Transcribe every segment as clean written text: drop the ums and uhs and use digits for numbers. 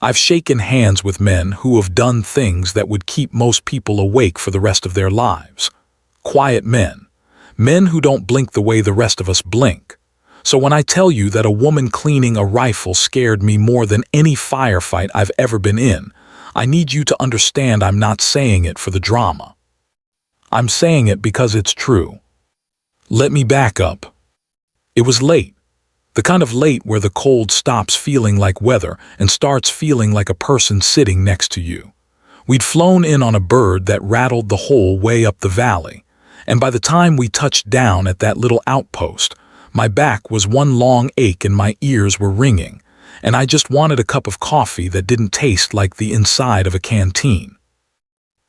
I've shaken hands with men who have done things that would keep most people awake for the rest of their lives. Quiet men. Men who don't blink the way the rest of us blink. So when I tell you that a woman cleaning a rifle scared me more than any firefight I've ever been in, I need you to understand I'm not saying it for the drama. I'm saying it because it's true. Let me back up. It was late. The kind of late where the cold stops feeling like weather and starts feeling like a person sitting next to you. We'd flown in on a bird that rattled the whole way up the valley, and by the time we touched down at that little outpost, my back was one long ache and my ears were ringing, and I just wanted a cup of coffee that didn't taste like the inside of a canteen.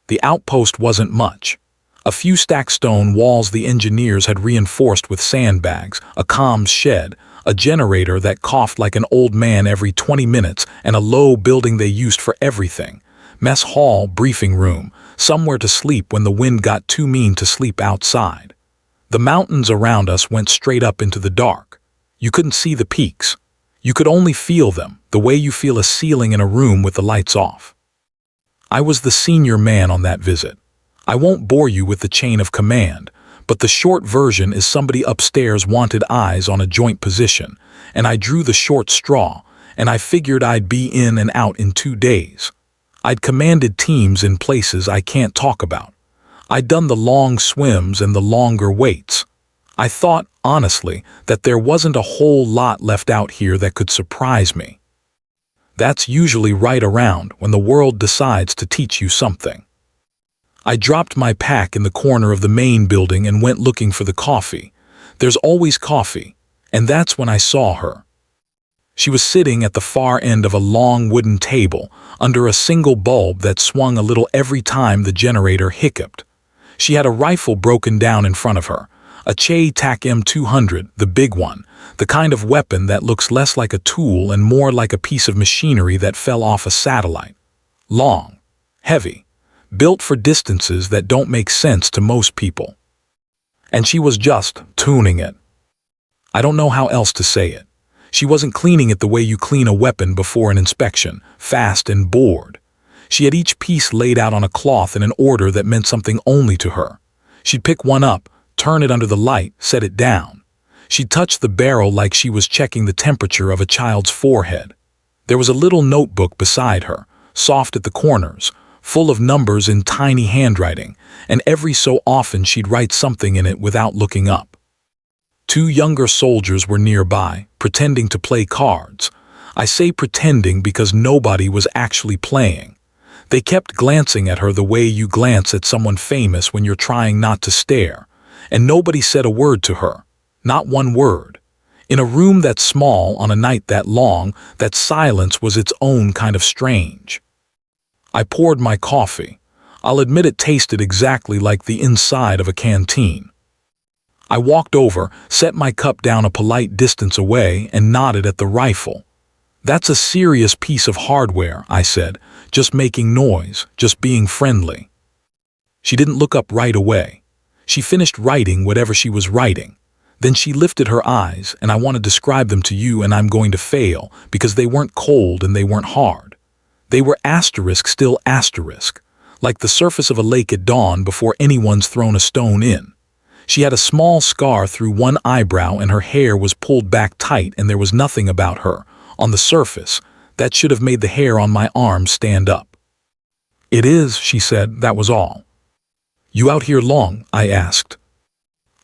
The outpost wasn't much. A few stacked stone walls the engineers had reinforced with sandbags, a comms shed, a generator that coughed like an old man every 20 minutes, and a low building they used for everything. Mess hall, briefing room, somewhere to sleep when the wind got too mean to sleep outside. The mountains around us went straight up into the dark. You couldn't see the peaks. You could only feel them, the way you feel a ceiling in a room with the lights off. I was the senior man on that visit. I won't bore you with the chain of command, but the short version is somebody upstairs wanted eyes on a joint position, and I drew the short straw, and I figured I'd be in and out in 2 days. I'd commanded teams in places I can't talk about. I'd done the long swims and the longer waits. I thought, honestly, that there wasn't a whole lot left out here that could surprise me. That's usually right around when the world decides to teach you something. I dropped my pack in the corner of the main building and went looking for the coffee. There's always coffee, and that's when I saw her. She was sitting at the far end of a long wooden table under a single bulb that swung a little every time the generator hiccuped. She had a rifle broken down in front of her, a CheyTac M200, the big one, the kind of weapon that looks less like a tool and more like a piece of machinery that fell off a satellite. Long, heavy, built for distances that don't make sense to most people. And she was just tuning it. I don't know how else to say it. She wasn't cleaning it the way you clean a weapon before an inspection, fast and bored. She had each piece laid out on a cloth in an order that meant something only to her. She'd pick one up, turn it under the light, set it down. She'd touch the barrel like she was checking the temperature of a child's forehead. There was a little notebook beside her, soft at the corners, full of numbers in tiny handwriting, and every so often she'd write something in it without looking up. 2 younger soldiers were nearby, pretending to play cards. I say pretending because nobody was actually playing. They kept glancing at her the way you glance at someone famous when you're trying not to stare, and nobody said a word to her, not one word. In a room that small on a night that long, that silence was its own kind of strange. I poured my coffee. I'll admit it tasted exactly like the inside of a canteen. I walked over, set my cup down a polite distance away, and nodded at the rifle. "That's a serious piece of hardware," I said, just making noise, just being friendly. She didn't look up right away. She finished writing whatever she was writing. Then she lifted her eyes, and I want to describe them to you, and I'm going to fail, because they weren't cold and they weren't hard. They were asterisk, still asterisk, like the surface of a lake at dawn before anyone's thrown a stone in. She had a small scar through one eyebrow and her hair was pulled back tight, and there was nothing about her, on the surface, that should have made the hair on my arm stand up. "It is," she said, that was all. "You out here long?" I asked.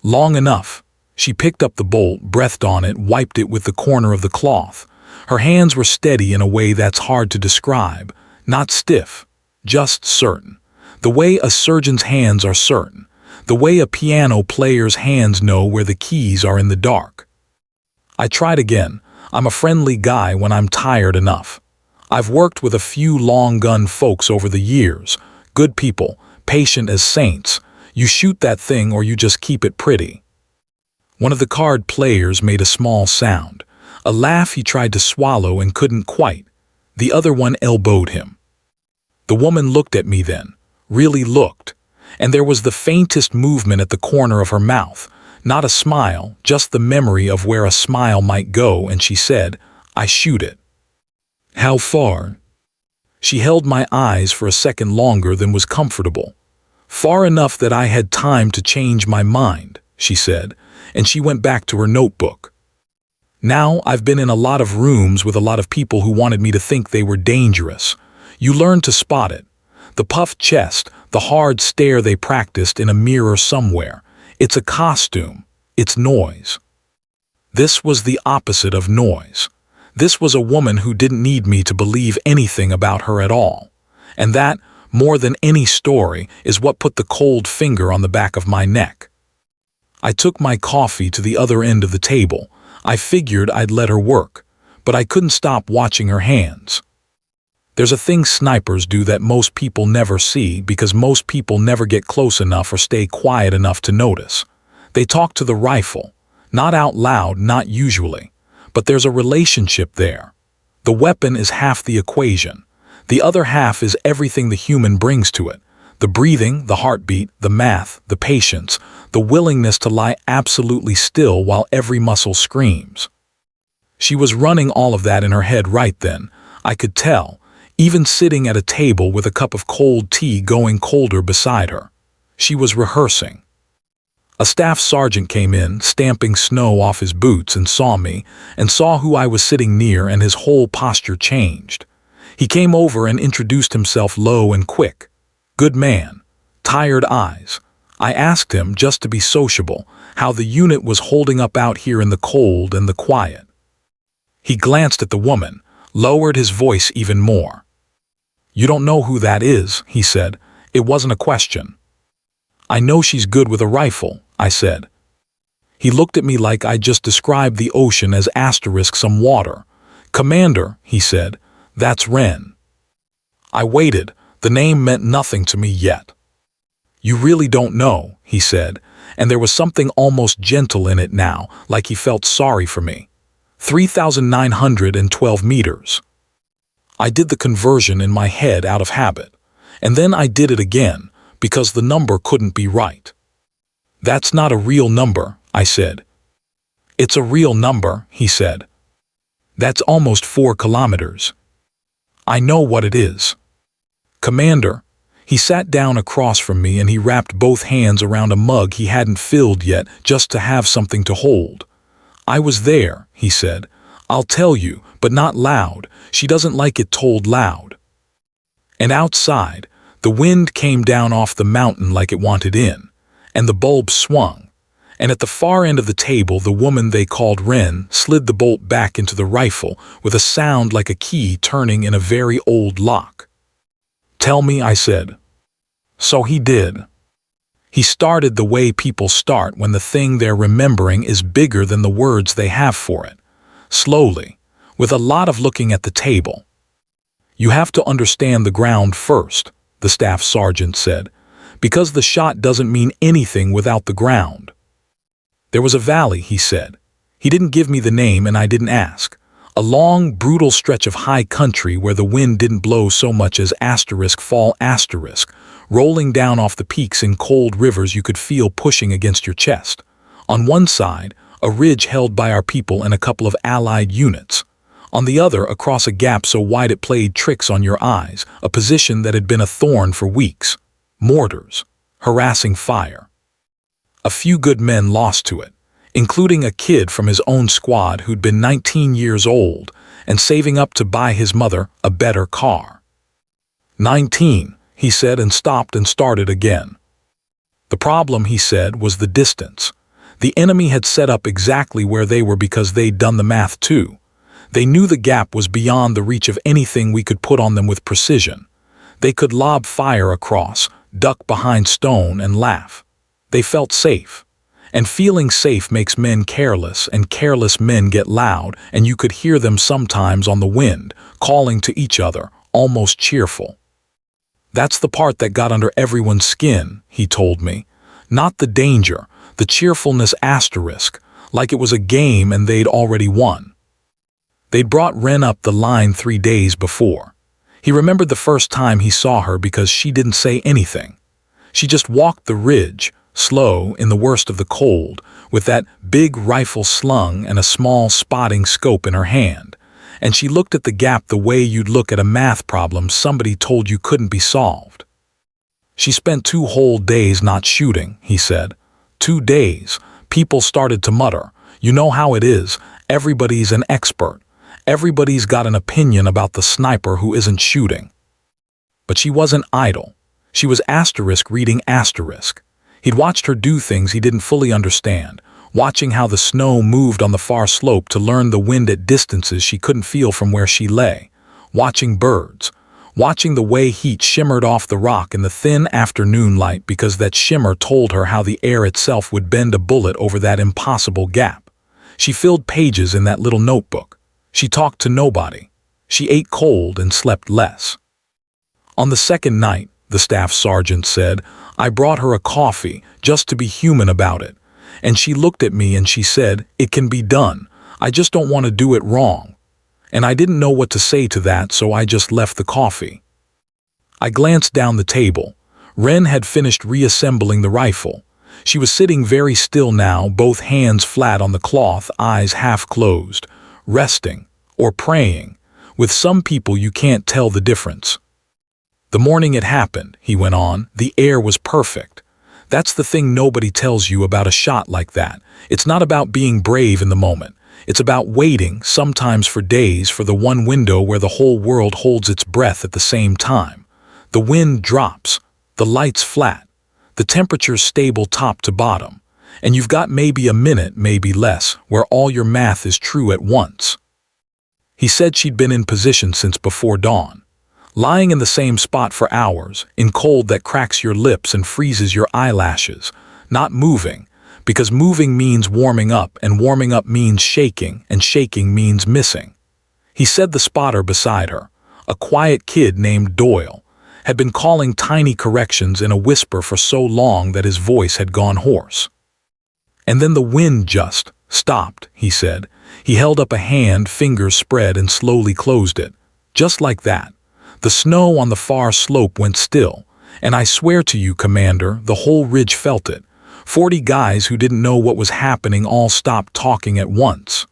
"Long enough." She picked up the bolt, breathed on it, wiped it with the corner of the cloth. Her hands were steady in a way that's hard to describe, not stiff, just certain. The way a surgeon's hands are certain, the way a piano player's hands know where the keys are in the dark. I tried again. I'm a friendly guy when I'm tired enough. I've worked with a few long-gun folks over the years, good people, patient as saints. You shoot that thing or you just keep it pretty. One of the card players made a small sound. A laugh he tried to swallow and couldn't quite. The other one elbowed him. The woman looked at me then, really looked, and there was the faintest movement at the corner of her mouth, not a smile, just the memory of where a smile might go, and she said, "I shoot it." "How far?" She held my eyes for a second longer than was comfortable. "Far enough that I had time to change my mind," she said, and she went back to her notebook. "Now, I've been in a lot of rooms with a lot of people who wanted me to think they were dangerous. You learn to spot it. The puffed chest, the hard stare they practiced in a mirror somewhere. It's a costume. It's noise." This was the opposite of noise. This was a woman who didn't need me to believe anything about her at all. And that, more than any story, is what put the cold finger on the back of my neck. I took my coffee to the other end of the table. I figured I'd let her work, but I couldn't stop watching her hands. There's a thing snipers do that most people never see because most people never get close enough or stay quiet enough to notice. They talk to the rifle, not out loud, not usually, but there's a relationship there. The weapon is half the equation. The other half is everything the human brings to it. The breathing, the heartbeat, the math, the patience, the willingness to lie absolutely still while every muscle screams. She was running all of that in her head right then. I could tell, even sitting at a table with a cup of cold tea going colder beside her. She was rehearsing. A staff sergeant came in, stamping snow off his boots, and saw me, and saw who I was sitting near, and his whole posture changed. He came over and introduced himself low and quick. "Good man." Tired eyes. I asked him, just to be sociable, how the unit was holding up out here in the cold and the quiet. He glanced at the woman, lowered his voice even more. "You don't know who that is," he said. It wasn't a question. "I know she's good with a rifle," I said. He looked at me like I just described the ocean as asterisk some water. "Commander," he said, "that's Wren." I waited. The name meant nothing to me yet. "You really don't know," he said, and there was something almost gentle in it now, like he felt sorry for me. 3,912 meters. I did the conversion in my head out of habit, and then I did it again, because the number couldn't be right. "That's not a real number," I said. "It's a real number," he said. "That's almost 4 kilometers. I know what it is." "Commander." He sat down across from me and he wrapped both hands around a mug he hadn't filled yet, just to have something to hold. "I was there," he said. "I'll tell you, but not loud. She doesn't like it told loud." And outside, the wind came down off the mountain like it wanted in, and the bulb swung, and at the far end of the table the woman they called Wren slid the bolt back into the rifle with a sound like a key turning in a very old lock. "Tell me," I said. So he did. He started the way people start when the thing they're remembering is bigger than the words they have for it. Slowly, with a lot of looking at the table. "You have to understand the ground first," the staff sergeant said, "because the shot doesn't mean anything without the ground." "There was a valley," he said. He didn't give me the name and I didn't ask. A long, brutal stretch of high country where the wind didn't blow so much as fall rolling down off the peaks in cold rivers you could feel pushing against your chest. On one side, a ridge held by our people and a couple of allied units. On the other, across a gap so wide it played tricks on your eyes, a position that had been a thorn for weeks. Mortars. Harassing fire. A few good men lost to it, including a kid from his own squad who'd been 19 years old and saving up to buy his mother a better car. 19, he said, and stopped and started again. The problem, he said, was the distance. The enemy had set up exactly where they were because they'd done the math too. They knew the gap was beyond the reach of anything we could put on them with precision. They could lob fire across, duck behind stone, and laugh. They felt safe. And feeling safe makes men careless, and careless men get loud, and you could hear them sometimes on the wind, calling to each other, almost cheerful. That's the part that got under everyone's skin, he told me. Not the danger, the cheerfulness asterisk, like it was a game and they'd already won. They'd brought Wren up the line 3 days before. He remembered the first time he saw her because she didn't say anything. She just walked the ridge, slow in the worst of the cold, with that big rifle slung and a small spotting scope in her hand, and she looked at the gap the way you'd look at a math problem somebody told you couldn't be solved. She spent 2 whole days not shooting, he said. 2 days. People started to mutter. You know how it is. Everybody's an expert. Everybody's got an opinion about the sniper who isn't shooting. But she wasn't idle. She was asterisk reading asterisk. He'd watched her do things he didn't fully understand, watching how the snow moved on the far slope to learn the wind at distances she couldn't feel from where she lay, watching birds, watching the way heat shimmered off the rock in the thin afternoon light because that shimmer told her how the air itself would bend a bullet over that impossible gap. She filled pages in that little notebook. She talked to nobody. She ate cold and slept less. On the second night, the staff sergeant said, I brought her a coffee just to be human about it. And she looked at me and she said, it can be done. I just don't want to do it wrong. And I didn't know what to say to that, so I just left the coffee. I glanced down the table. Wren had finished reassembling the rifle. She was sitting very still now, both hands flat on the cloth, eyes half closed, resting or praying. With some people you can't tell the difference. The morning it happened, he went on, the air was perfect. That's the thing nobody tells you about a shot like that. It's not about being brave in the moment. It's about waiting, sometimes for days, for the one window where the whole world holds its breath at the same time. The wind drops, the lights flat, the temperature's stable top to bottom, and you've got maybe a minute, maybe less, where all your math is true at once. He said she'd been in position since before dawn. Lying in the same spot for hours, in cold that cracks your lips and freezes your eyelashes, not moving, because moving means warming up, and warming up means shaking, and shaking means missing. He said the spotter beside her, a quiet kid named Doyle, had been calling tiny corrections in a whisper for so long that his voice had gone hoarse. And then the wind just stopped, he said. He held up a hand, fingers spread, and slowly closed it. Just like that. The snow on the far slope went still, and I swear to you, Commander, the whole ridge felt it. 40 guys who didn't know what was happening all stopped talking at once.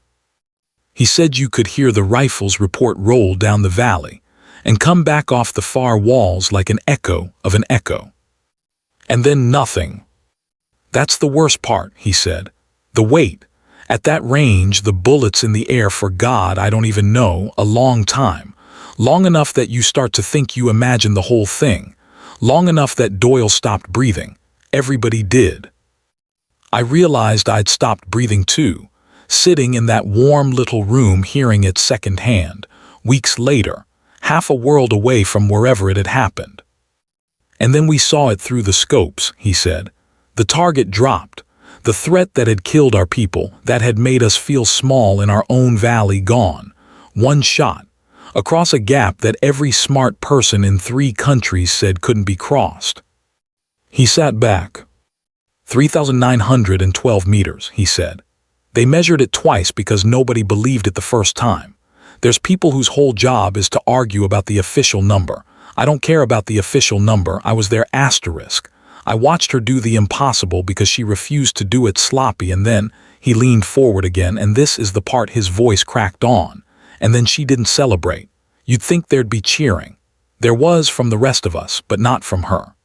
He said you could hear the rifles report roll down the valley and come back off the far walls like an echo of an echo. And then nothing. That's the worst part, he said. The wait. At that range, the bullets in the air for God, I don't even know, a long time. Long enough that you start to think you imagine the whole thing. Long enough that Doyle stopped breathing. Everybody did. I realized I'd stopped breathing too, sitting in that warm little room hearing it secondhand, weeks later, half a world away from wherever it had happened. And then we saw it through the scopes, he said. The target dropped. The threat that had killed our people, that had made us feel small in our own valley, gone. One shot. Across a gap that every smart person in 3 countries said couldn't be crossed. He sat back. 3,912 meters, he said. They measured it twice because nobody believed it the first time. There's people whose whole job is to argue about the official number. I don't care about the official number, I was their asterisk. I watched her do the impossible because she refused to do it sloppy, and then he leaned forward again, and this is the part his voice cracked on. And then she didn't celebrate. You'd think there'd be cheering. There was from the rest of us, but not from her.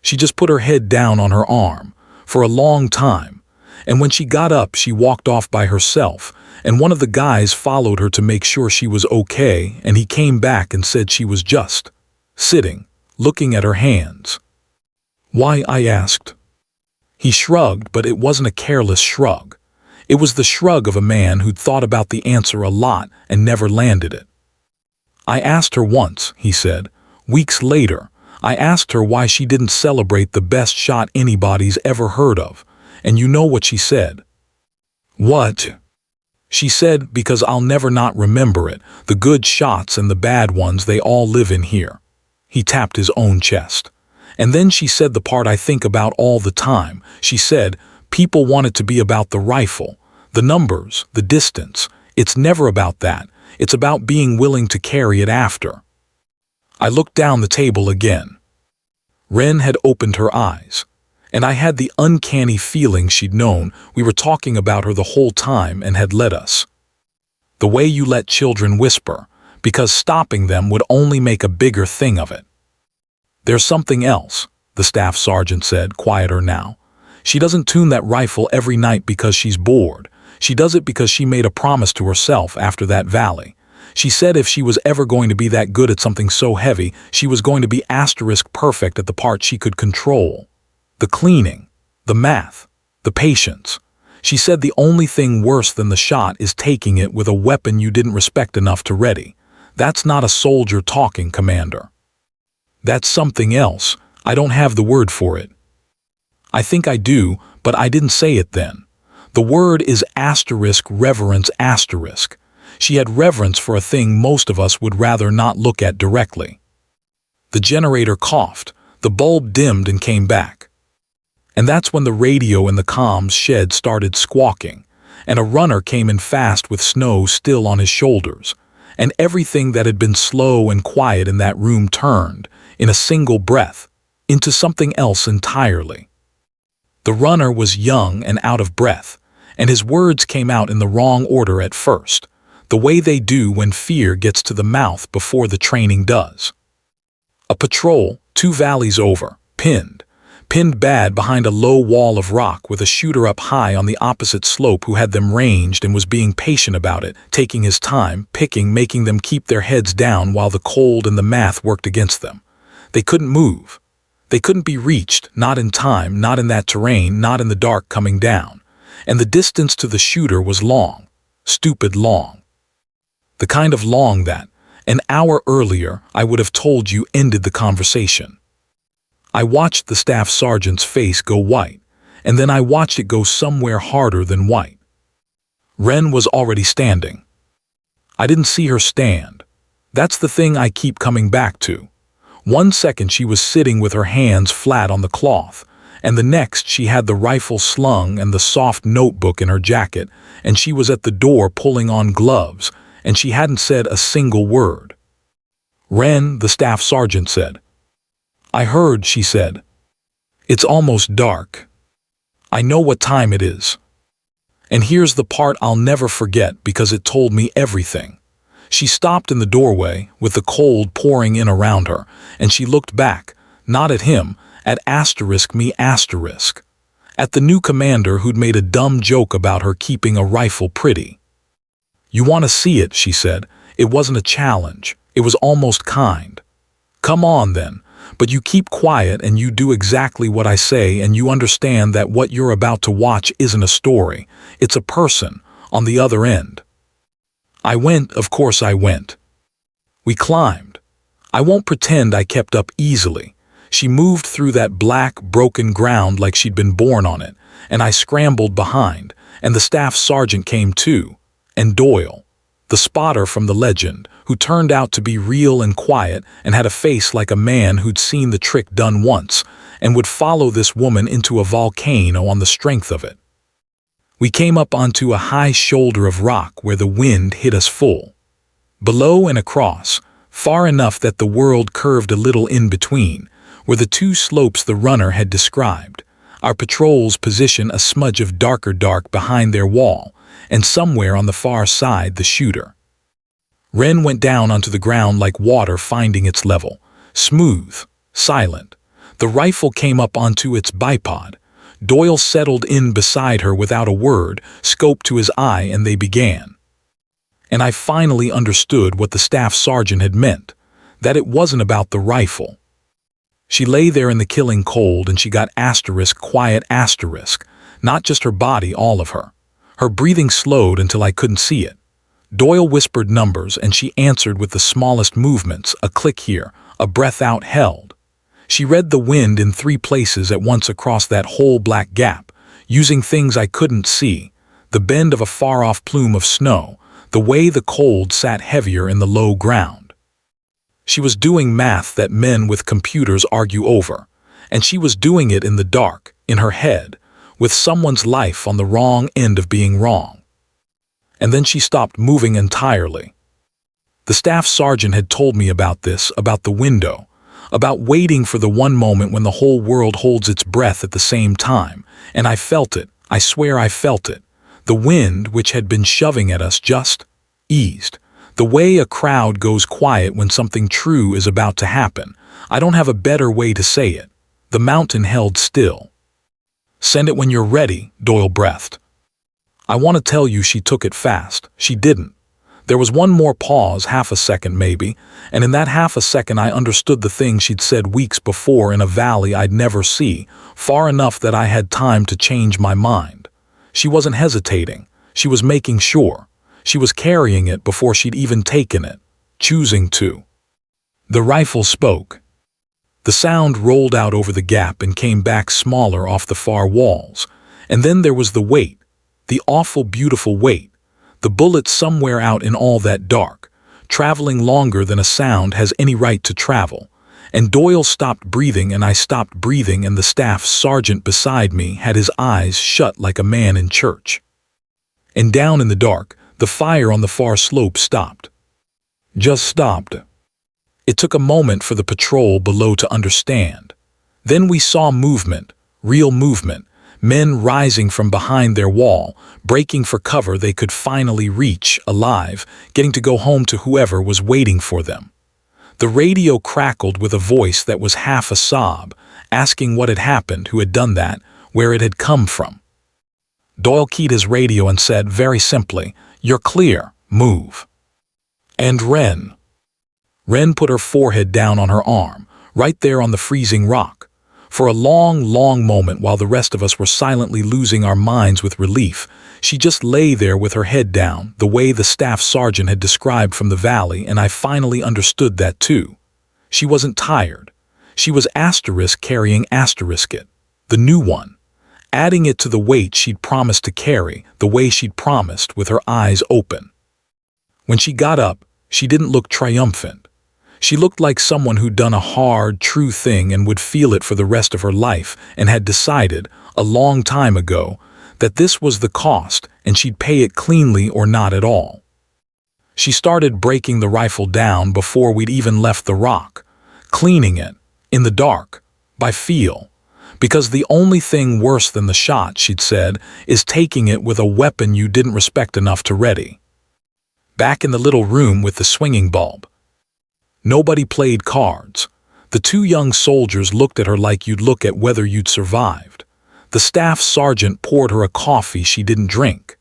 She just put her head down on her arm, for a long time, and when she got up she walked off by herself, and one of the guys followed her to make sure she was okay, and he came back and said she was just sitting, looking at her hands. Why, I asked. He shrugged, but it wasn't a careless shrug. It was the shrug of a man who'd thought about the answer a lot and never landed it. I asked her once, he said, weeks later, I asked her why she didn't celebrate the best shot anybody's ever heard of, and you know what she said. What? She said, because I'll never not remember it, the good shots and the bad ones, they all live in here. He tapped his own chest. And then she said the part I think about all the time. She said, people want it to be about the rifle, the numbers, the distance. It's never about that. It's about being willing to carry it after. I looked down the table again. Wren had opened her eyes, and I had the uncanny feeling she'd known we were talking about her the whole time and had let us. The way you let children whisper, because stopping them would only make a bigger thing of it. There's something else, the staff sergeant said, quieter now. She doesn't tune that rifle every night because she's bored. She does it because she made a promise to herself after that valley. She said if she was ever going to be that good at something so heavy, she was going to be asterisk perfect at the part she could control. The cleaning, the math, the patience. She said the only thing worse than the shot is taking it with a weapon you didn't respect enough to ready. That's not a soldier talking, Commander. That's something else. I don't have the word for it. I think I do, but I didn't say it then. The word is asterisk reverence asterisk. She had reverence for a thing most of us would rather not look at directly. The generator coughed, the bulb dimmed and came back. And that's when the radio in the comms shed started squawking, and a runner came in fast with snow still on his shoulders, and everything that had been slow and quiet in that room turned, in a single breath, into something else entirely. The runner was young and out of breath, and his words came out in the wrong order at first, the way they do when fear gets to the mouth before the training does. A patrol, 2 valleys over, pinned bad behind a low wall of rock with a shooter up high on the opposite slope who had them ranged and was being patient about it, taking his time, picking, making them keep their heads down while the cold and the math worked against them. They couldn't move. They couldn't be reached, not in time, not in that terrain, not in the dark coming down. And the distance to the shooter was long, stupid long. The kind of long that, an hour earlier, I would have told you ended the conversation. I watched the staff sergeant's face go white, and then I watched it go somewhere harder than white. Wren was already standing. I didn't see her stand. That's the thing I keep coming back to. 1 second she was sitting with her hands flat on the cloth, and the next she had the rifle slung and the soft notebook in her jacket, and she was at the door pulling on gloves, and she hadn't said a single word. "Wren," the staff sergeant said. "I heard," she said. "It's almost dark. I know what time it is." And here's the part I'll never forget because it told me everything. She stopped in the doorway, with the cold pouring in around her, and she looked back, not at him, at asterisk me asterisk, at the new commander who'd made a dumb joke about her keeping a rifle pretty. "You want to see it," she said. It wasn't a challenge. It was almost kind. "Come on, then. But you keep quiet and you do exactly what I say and you understand that what you're about to watch isn't a story. It's a person, on the other end." I went, of course I went. We climbed. I won't pretend I kept up easily. She moved through that black, broken ground like she'd been born on it, and I scrambled behind, and the staff sergeant came too, and Doyle, the spotter from the legend, who turned out to be real and quiet and had a face like a man who'd seen the trick done once and would follow this woman into a volcano on the strength of it. We came up onto a high shoulder of rock where the wind hit us full. Below and across, far enough that the world curved a little in between, were the 2 slopes the runner had described, our patrol's position a smudge of darker dark behind their wall, and somewhere on the far side the shooter. Wren went down onto the ground like water finding its level, smooth, silent. The rifle came up onto its bipod. Doyle settled in beside her without a word, scope to his eye, and they began. And I finally understood what the staff sergeant had meant, that it wasn't about the rifle. She lay there in the killing cold and she got asterisk quiet asterisk, not just her body, all of her. Her breathing slowed until I couldn't see it. Doyle whispered numbers and she answered with the smallest movements, a click here, a breath out held. She read the wind in 3 places at once across that whole black gap, using things I couldn't see, the bend of a far-off plume of snow, the way the cold sat heavier in the low ground. She was doing math that men with computers argue over, and she was doing it in the dark, in her head, with someone's life on the wrong end of being wrong. And then she stopped moving entirely. The staff sergeant had told me about this, about the window, about waiting for the one moment when the whole world holds its breath at the same time, and I felt it, I swear I felt it. The wind, which had been shoving at us, just eased. The way a crowd goes quiet when something true is about to happen. I don't have a better way to say it. The mountain held still. "Send it when you're ready," Doyle breathed. I want to tell you she took it fast. She didn't. There was one more pause, half a second maybe, and in that half a second I understood the thing she'd said weeks before in a valley I'd never see, far enough that I had time to change my mind. She wasn't hesitating. She was making sure. She was carrying it before she'd even taken it, choosing to. The rifle spoke. The sound rolled out over the gap and came back smaller off the far walls. And then there was the weight, the awful beautiful weight. The bullet somewhere out in all that dark, traveling longer than a sound has any right to travel. And Doyle stopped breathing and I stopped breathing and the staff sergeant beside me had his eyes shut like a man in church. And down in the dark, the fire on the far slope stopped. Just stopped. It took a moment for the patrol below to understand. Then we saw movement, real movement. Men rising from behind their wall, breaking for cover they could finally reach, alive, getting to go home to whoever was waiting for them. The radio crackled with a voice that was half a sob, asking what had happened, who had done that, where it had come from. Doyle keyed his radio and said very simply, "You're clear, move." And Ren put her forehead down on her arm, right there on the freezing rock. For a long, long moment, while the rest of us were silently losing our minds with relief, she just lay there with her head down, the way the staff sergeant had described from the valley, and I finally understood that too. She wasn't tired. She was asterisk carrying asterisk it, the new one, adding it to the weight she'd promised to carry, the way she'd promised, with her eyes open. When she got up, she didn't look triumphant. She looked like someone who'd done a hard, true thing and would feel it for the rest of her life and had decided, a long time ago, that this was the cost and she'd pay it cleanly or not at all. She started breaking the rifle down before we'd even left the rock, cleaning it, in the dark, by feel. Because the only thing worse than the shot, she'd said, is taking it with a weapon you didn't respect enough to ready. Back in the little room with the swinging bulb. Nobody played cards. The two young soldiers looked at her like you'd look at whether you'd survived. The staff sergeant poured her a coffee she didn't drink.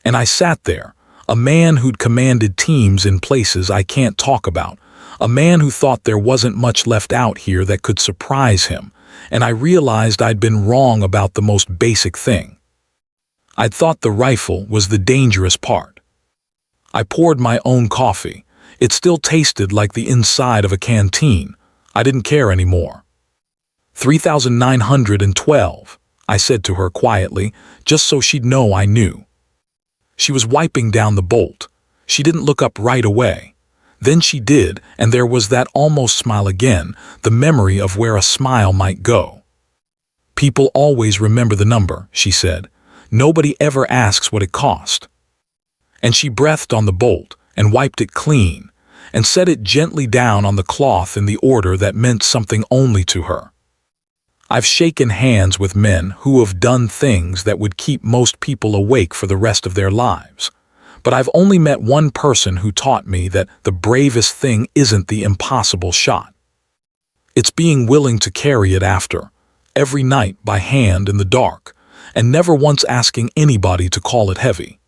And I sat there, a man who'd commanded teams in places I can't talk about, a man who thought there wasn't much left out here that could surprise him, and I realized I'd been wrong about the most basic thing. I'd thought the rifle was the dangerous part. I poured my own coffee. It still tasted like the inside of a canteen. I didn't care anymore. 3,912, I said to her quietly, just so she'd know I knew. She was wiping down the bolt. She didn't look up right away. Then she did, and there was that almost smile again, the memory of where a smile might go. "People always remember the number," she said. "Nobody ever asks what it cost." And she breathed on the bolt and wiped it clean, and set it gently down on the cloth in the order that meant something only to her. I've shaken hands with men who have done things that would keep most people awake for the rest of their lives. But I've only met one person who taught me that the bravest thing isn't the impossible shot. It's being willing to carry it after, every night by hand in the dark, and never once asking anybody to call it heavy.